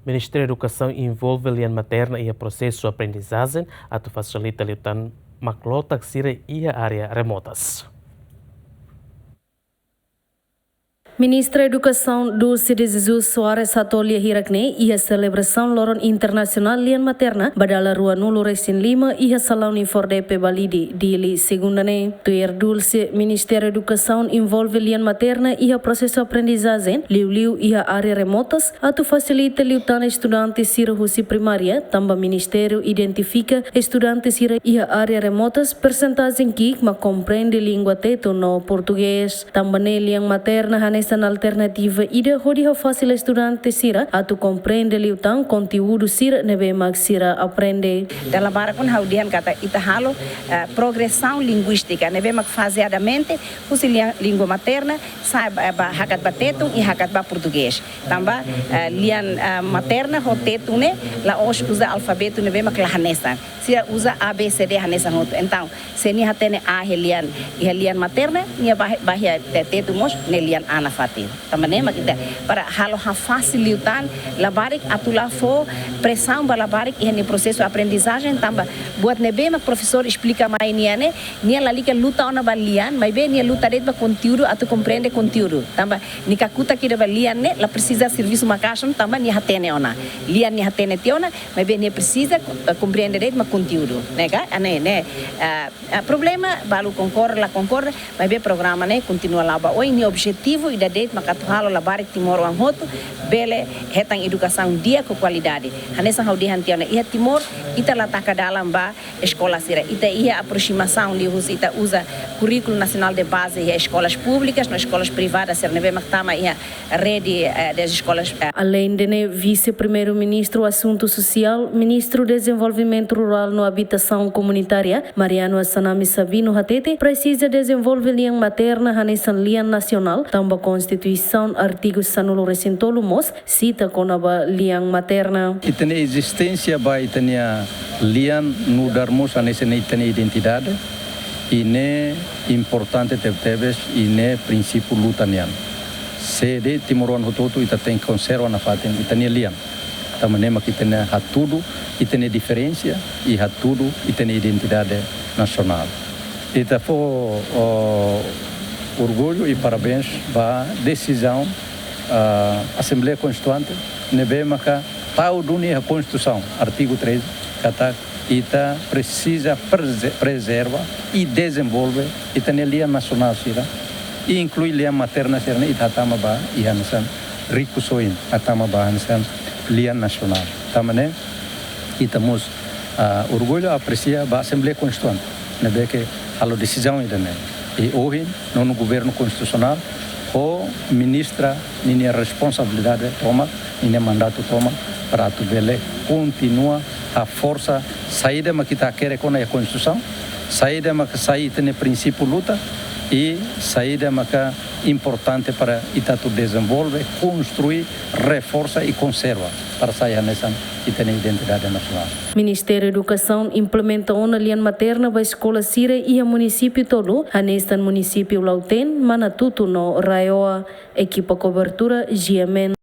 Ministério da Educação envolve a linha materna e o processo de aprendizagem a facilita a luta maclota que e a área remotas. Ministra da Educação Dulce de Jesus Soares Satolia Hirakne e a celebração Loron Internacional Lian Materna badala rua nulo resin 5 e a salão uniforme de Balidi dili segunda-ne. Tuer Dulce Ministério da Educação envolve Lian Materna e a processo aprendizagem liu e a área remotas atu facilita liutan estudantes sira husi primária tamba Ministério identifica estudantes sira e a área remotas percentagem que ma compreende língua teto no português tamba ne Lian Materna hanes alternativa ida hodi ha fácil estudante sira atu compreende liutan conteúdo sira nebe mag sira aprende. Dela bara kun haudian kata itahalo progressão linguística nebe mag faseadamente usi língua materna sai ba hakat batetung e hakat ba português. Tamba lian materna hotetu ne la os usa alfabeto nebe mag lahanesa. Sira usa A B C D hanesa hoto. Então, se ni hatene A helian materna ni bahia tetu mos ne lian ana fatir. Também makita para halo ha facilitar labarik atula fo pressão ba labarik e no processo de aprendizagem tamba buat nebe mak professor explica mais niane nia lalika luta ona balian mas bem nia luta det ba conteúdo atu compreende conteúdo tamba ni kakuta kida balian ne la precisa serviço makasam tamba ni hatene ona lian ni hatene tiona mas bem ni precisa compreende det ma conteúdo nega ane ne problema balu concorre mas bem programa ne continua lá ba oi ni objetivo da det makatuhalo labarik timor ang hoto bele hetang educação dia com qualidade hanesa haudi hantiana ia timor ita lataka dalam ba escola sira ita ia aproximação li ita usa currículo nacional de base e escolas públicas nas escolas privadas ser neve maktama ia rede das escolas além de vice-primeiro-ministro assunto social ministro desenvolvimento rural no habitação comunitária Mariano Assanami Sabino Hatete precisa desenvolver linha materna hanesa linha nacional tamba Constituição artigo sanulo recintolo mos cita conaba liang materna. Itene existência ba itenia lian no darmos anese ne itene identidade ine importante tebes ine princípio lutanian. Se de timoron hototo ita tem conserva na faten itene lian. Tamane makitene hatudo itene diferença e hatudo itene identidade nacional. Ita fo orgulho e parabéns para a decisão da Assembleia Constituinte nebe maka pau dunia a Constituição artigo 13 kata ita precisa preserva e desenvolve ita linha nacional sira e inclui linha materna sira ita tama ba e hansan rico soin atama ba hansan linha nacional tamane ita mos orgulho aprecia ba Assembleia Constituinte nebe que a decisão ida ne e hoje, no governo constitucional, o ministra minha responsabilidade toma, minha mandato toma, para tu vele continua a força saída mas que está querer com a Constituição, saída mas que sair tem princípio luta e saída mas que importante para itatu desenvolver, construir, reforça e conserva para sair nessa e ter identidade nacional. Ministério da Educação implementa uma linha materna para a escola Sira e a município todo, neste município Lauten, Manatuto no Raioa, equipa cobertura GMN.